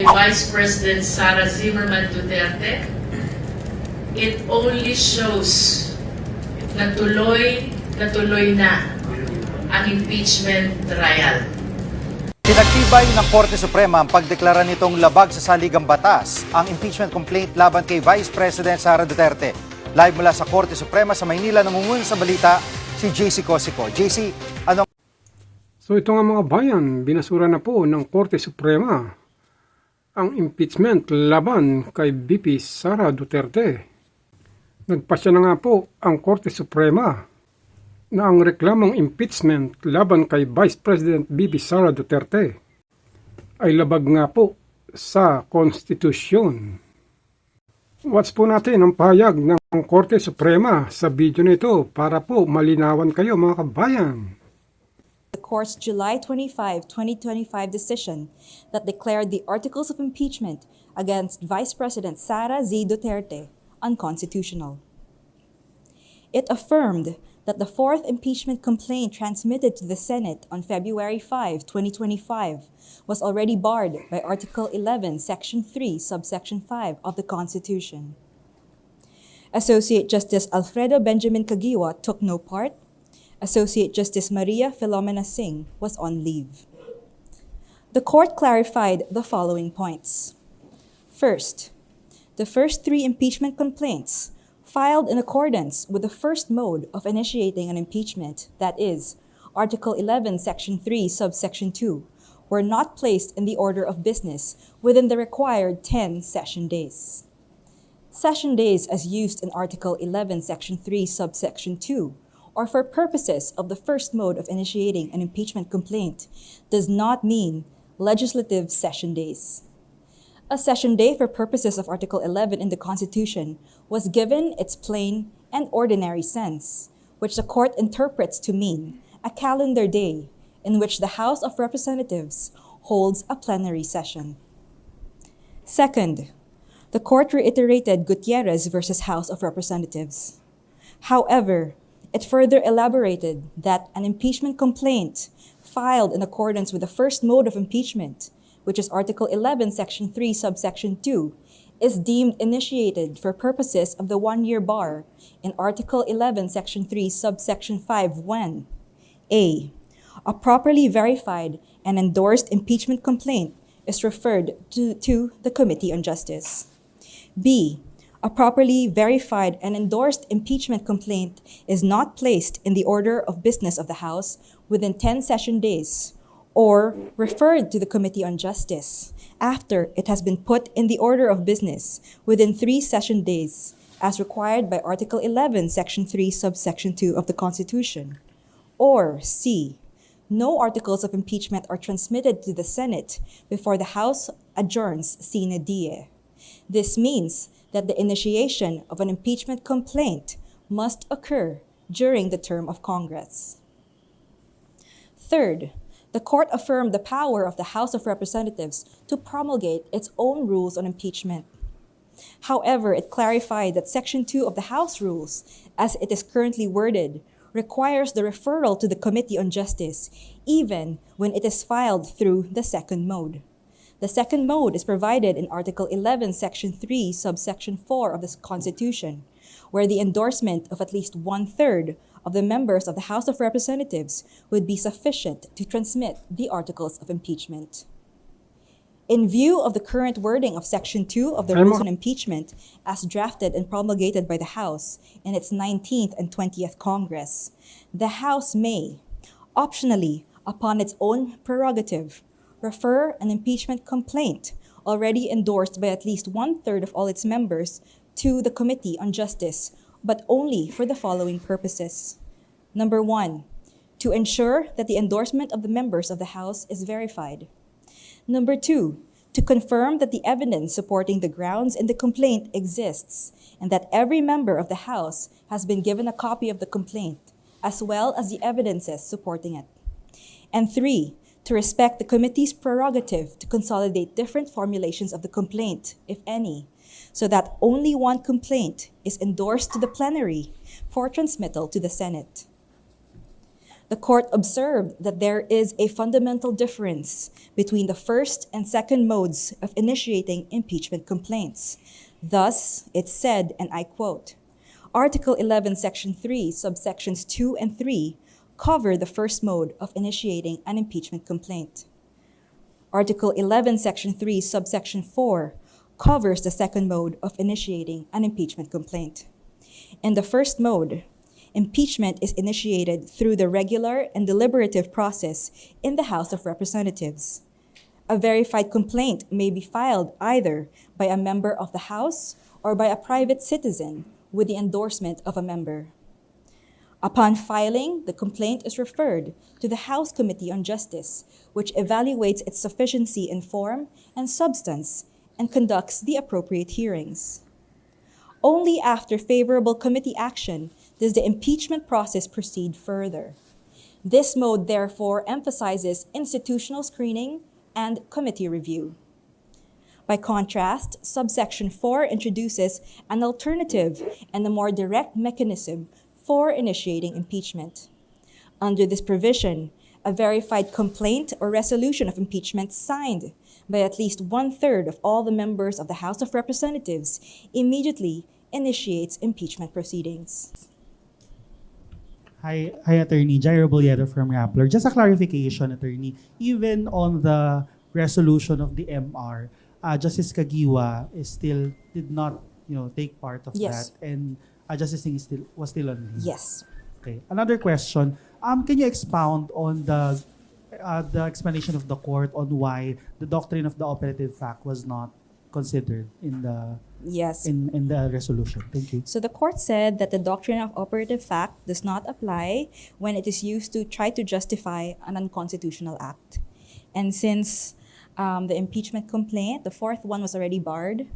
Vice President Sara Duterte, it only shows na tuloy na ang impeachment trial. Pinagtibay ng Korte Suprema ang pagdeklara nitong labag sa saligang batas ang impeachment complaint laban kay Vice President Sara Duterte. Live mula sa Korte Suprema sa Maynila, namumuno sa balita si JC Cosico. JC, ano? So ito nga mga bayan, binasura na po ng Korte Suprema ang impeachment laban kay VP Sara Duterte. Nagpasya na nga po ang Korte Suprema na ang reklamong impeachment laban kay Vice President VP Sara Duterte ay labag nga po sa konstitusyon. Watch po natin ang pahayag ng Korte Suprema sa video nito para po malinawan kayo mga kabayan. The Court's July 25, 2025 decision that declared the articles of impeachment against Vice President Sara Duterte unconstitutional. It affirmed that the fourth impeachment complaint transmitted to the Senate on February 5, 2025 was already barred by Article 11, Section 3, Subsection 5 of the Constitution. Associate Justice Alfredo Benjamin Caguioa took no part. Associate Justice Maria Filomena Singh was on leave. The court clarified the following points. First, the first three impeachment complaints filed in accordance with the first mode of initiating an impeachment, that is, Article 11, Section 3, Subsection 2, were not placed in the order of business within the required 10 session days. Session days as used in Article 11, Section 3, Subsection 2, or for purposes of the first mode of initiating an impeachment complaint, does not mean legislative session days. A session day for purposes of Article 11 in the Constitution was given its plain and ordinary sense, which the court interprets to mean a calendar day in which the House of Representatives holds a plenary session. Second, the court reiterated Gutierrez versus House of Representatives. However, it further elaborated that an impeachment complaint filed in accordance with the first mode of impeachment, which is Article 11, Section 3, Subsection 2, is deemed initiated for purposes of the one-year bar in Article 11, Section 3, Subsection 5 when a properly verified and endorsed impeachment complaint is referred to the Committee on Justice. B. A properly verified and endorsed impeachment complaint is not placed in the order of business of the House within 10 session days, or referred to the Committee on Justice after it has been put in the order of business within 3 session days, as required by Article 11, Section 3, Subsection 2 of the Constitution. Or C. No articles of impeachment are transmitted to the Senate before the House adjourns sine die. This means that the initiation of an impeachment complaint must occur during the term of Congress. Third, the court affirmed the power of the House of Representatives to promulgate its own rules on impeachment. However, it clarified that Section 2 of the House Rules, as it is currently worded, requires the referral to the Committee on Justice, even when it is filed through the second mode. The second mode is provided in Article 11, Section 3, Subsection 4 of the Constitution, where the endorsement of at least one-third of the members of the House of Representatives would be sufficient to transmit the articles of impeachment. In view of the current wording of Section 2 of the Rules on Impeachment as drafted and promulgated by the House in its 19th and 20th Congress, the House may, optionally, upon its own prerogative, refer an impeachment complaint already endorsed by at least one-third of all its members to the Committee on Justice, but only for the following purposes. Number 1, to ensure that the endorsement of the members of the House is verified. Number 2, to confirm that the evidence supporting the grounds in the complaint exists and that every member of the House has been given a copy of the complaint, as well as the evidences supporting it. And 3, to respect the committee's prerogative to consolidate different formulations of the complaint, if any, so that only one complaint is endorsed to the plenary for transmittal to the Senate. The court observed that there is a fundamental difference between the first and second modes of initiating impeachment complaints. Thus, it said, and I quote, Article 11, Section 3, subsections 2 and 3 cover the first mode of initiating an impeachment complaint. Article 11, Section 3, subsection 4 covers the second mode of initiating an impeachment complaint. In the first mode, impeachment is initiated through the regular and deliberative process in the House of Representatives. A verified complaint may be filed either by a member of the House or by a private citizen with the endorsement of a member. Upon filing, the complaint is referred to the House Committee on Justice, which evaluates its sufficiency in form and substance and conducts the appropriate hearings. Only after favorable committee action does the impeachment process proceed further. This mode, therefore, emphasizes institutional screening and committee review. By contrast, subsection 4 introduces an alternative and a more direct mechanism for initiating impeachment. Under this provision, a verified complaint or resolution of impeachment signed by at least 1/3 of all the members of the House of Representatives immediately initiates impeachment proceedings. Hi, Attorney Jairo Bolledo from Rappler. Just a clarification, Attorney. Even on the resolution of the MR, Justice Kagiwa did not, take part of Yes. that, and Justice Singh was still on leave. Yes. Okay. Another question. Can you expound on the explanation of the court on why the doctrine of the operative fact was not considered in the Yes. in the resolution? Thank you. So the court said that the doctrine of operative fact does not apply when it is used to try to justify an unconstitutional act. And since the impeachment complaint, the fourth one was already barred,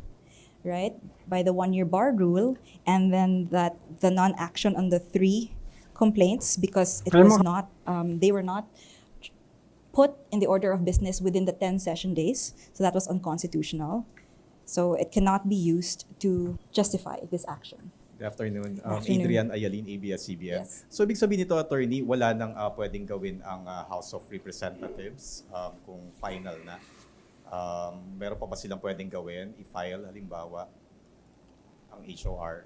right, by the 1-year bar rule, and then that the non-action on the 3 complaints because it was not, they were not put in the order of business within the 10 session days, so that was unconstitutional. So it cannot be used to justify this action. Good afternoon. afternoon. Adrian Ayalin, ABS-CBN. Yes. So, ibig sabihin nito, attorney, wala nang pwedeng gawin ang House of Representatives kung final na. Meron pa ba silang pwedeng gawin? I-file, halimbawa, ang HOR?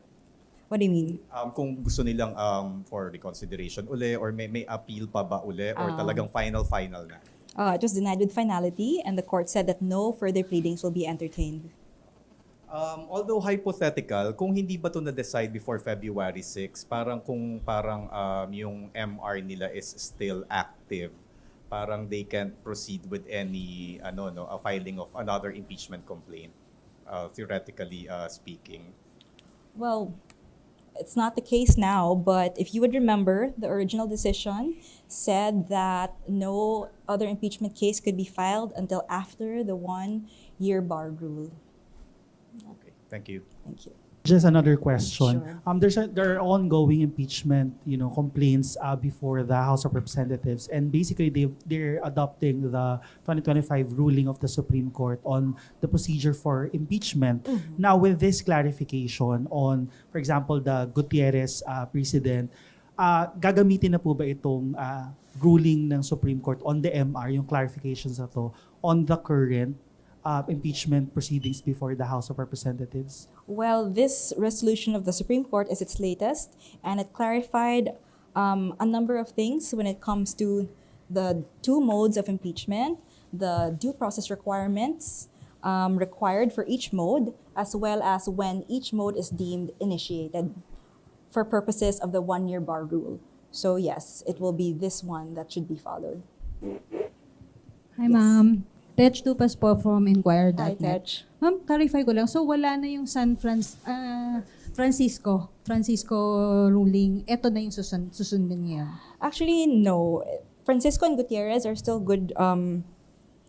What do you mean? Kung gusto nilang for reconsideration uli, or may appeal pa ba uli, or talagang final na? It was denied with finality, and the court said that no further pleadings will be entertained. Although hypothetical, kung hindi ba ito na-decide before February 6, parang yung MR nila is still active, parang they can't proceed with any a filing of another impeachment complaint, theoretically speaking. Well, it's not the case now, but if you would remember, the original decision said that no other impeachment case could be filed until after the 1-year bar rule. Okay, thank you. Thank you. Just another question. Sure. There are ongoing impeachment, complaints before the House of Representatives, and basically they're adopting the 2025 ruling of the Supreme Court on the procedure for impeachment. Mm-hmm. Now, with this clarification on, for example, the Gutierrez precedent, gagamitin na po ba itong ruling ng Supreme Court on the MR, yung clarifications na to, on the current impeachment proceedings before the House of Representatives? Well, this resolution of the Supreme Court is its latest, and it clarified a number of things when it comes to the 2 modes of impeachment, the due process requirements required for each mode, as well as when each mode is deemed initiated for purposes of the 1-year bar rule. So yes, it will be this one that should be followed. Hi, ma'am. Tech Tupas po from Inquirer.net. Hi, Tech. Ma'am, clarify ko lang. So, wala na yung Francisco ruling. Ito na yung susundin niya. Actually, no. Francisco and Gutierrez are still good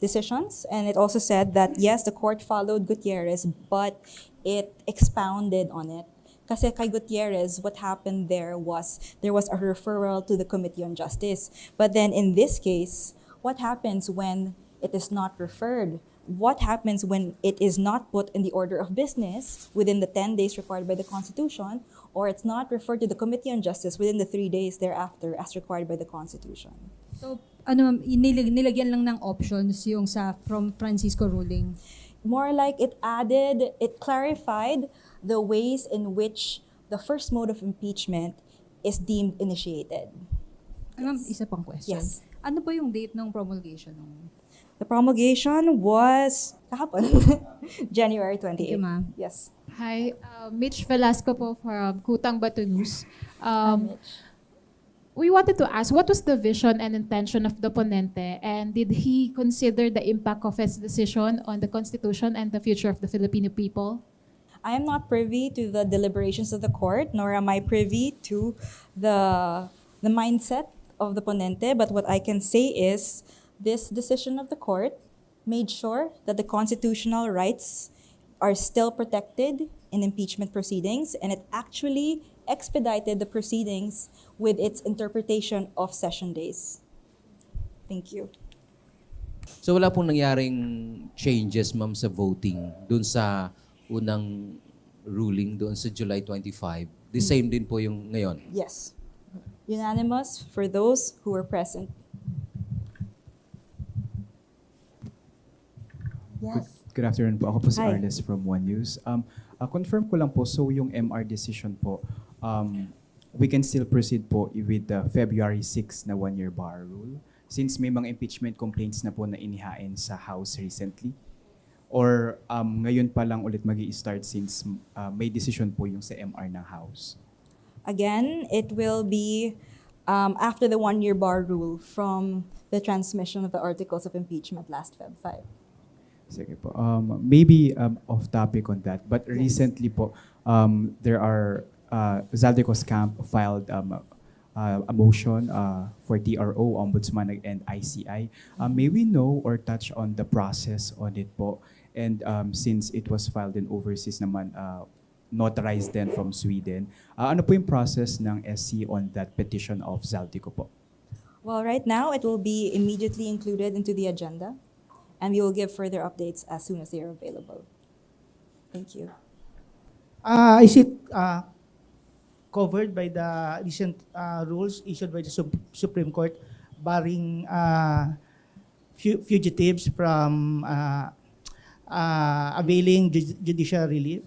decisions. And it also said that, yes, the court followed Gutierrez, but it expounded on it. Kasi kay Gutierrez, what happened there was a referral to the Committee on Justice. But then in this case, what happens when it is not referred what happens when it is not put in the order of business within the 10 days required by the Constitution, or it's not referred to the Committee on Justice within the 3 days thereafter as required by the Constitution. So, nilagyan lang ng options yung sa from Francisco ruling. More like it clarified the ways in which the first mode of impeachment is deemed initiated. Ma'am, isa pang question. Yes. Ano po yung date ng promulgation ng The promulgation was kahapon, January 28. Thank you, ma'am. Yes. Hi, Mitch Velasco po from Kutang Batu News. We wanted to ask, what was the vision and intention of the ponente, and did he consider the impact of his decision on the Constitution and the future of the Filipino people? I am not privy to the deliberations of the court, nor am I privy to the mindset of the ponente, but what I can say is this decision of the court made sure that the constitutional rights are still protected in impeachment proceedings, and it actually expedited the proceedings with its interpretation of session days. Thank you. So wala pong nangyaring changes, ma'am, sa voting dun sa unang ruling doon sa July 25. The same din po yung ngayon. Yes. Unanimous for those who were present. Yes. Good afternoon po. Ako po si Hi. Arles from One News. Confirm ko lang po, so yung MR decision po, we can still proceed po with the February 6 na one-year bar rule since may mga impeachment complaints na po na inihain sa House recently? Or ngayon pa lang ulit mag-i-start since may decision po yung sa MR ng House? Again, it will be after the one-year bar rule from the transmission of the articles of impeachment last Feb 5. Sige po. Maybe off topic on that, but recently po, there are, Zaldico's camp filed a motion for TRO, Ombudsman and ICI. May we know or touch on the process on it po? And since it was filed in overseas naman, notarized then from Sweden, ano po yung process ng SC on that petition of Zaldico po? Well, right now, it will be immediately included into the agenda, and we will give further updates as soon as they are available. Thank you. Is it covered by the recent rules issued by the Supreme Court barring fugitives from availing judicial relief?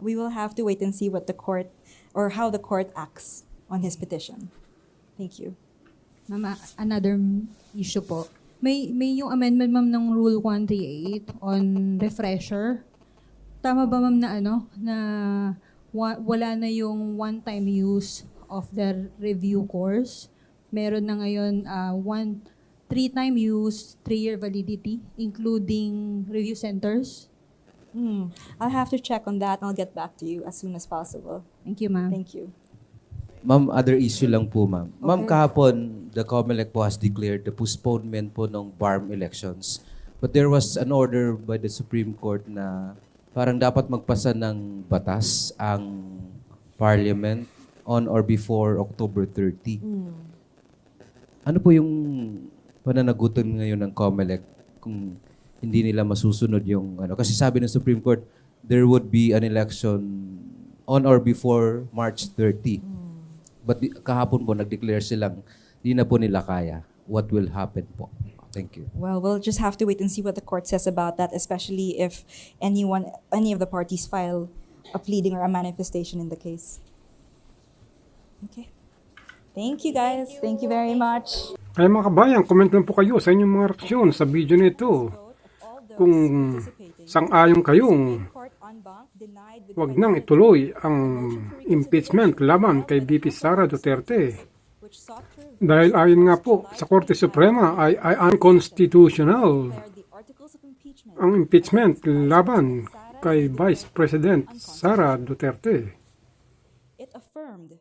We will have to wait and see what the court or how the court acts on his petition. Thank you. Ma'am, another issue po. May yung amendment, ma'am, ng Rule 138 on refresher. Tama ba, ma'am, na na wala na yung one-time use of the review course? Meron na ngayon 3-time use, 3-year validity, including review centers? I'll have to check on that and I'll get back to you as soon as possible. Thank you, ma'am. Thank you. Ma'am, other issue lang po, ma'am. Ma'am, Okay. kahapon, the COMELEC po has declared the postponement po ng BARM elections. But there was an order by the Supreme Court na parang dapat magpasa ng batas ang Parliament on or before October 30. Ano po yung pananagutan ngayon ng COMELEC kung hindi nila masusunod yung kasi sabi ng Supreme Court there would be an election on or before March 30. But kahapon po nag-declare silang di na po nila kaya. What will happen po? Thank you. Well, we'll just have to wait and see what the court says about that, especially if any of the parties file a pleading or a manifestation in the case. Okay. Thank you, guys. Thank you very much. Kaya mga kabayan, comment lang po kayo sa inyong mga reaksyon sa video nito. Kung sang-ayon kayong wag nang ituloy ang impeachment laban kay VP Sara Duterte. Dahil ayon nga po sa Korte Suprema ay unconstitutional ang impeachment laban kay Vice President Sara Duterte. It affirmed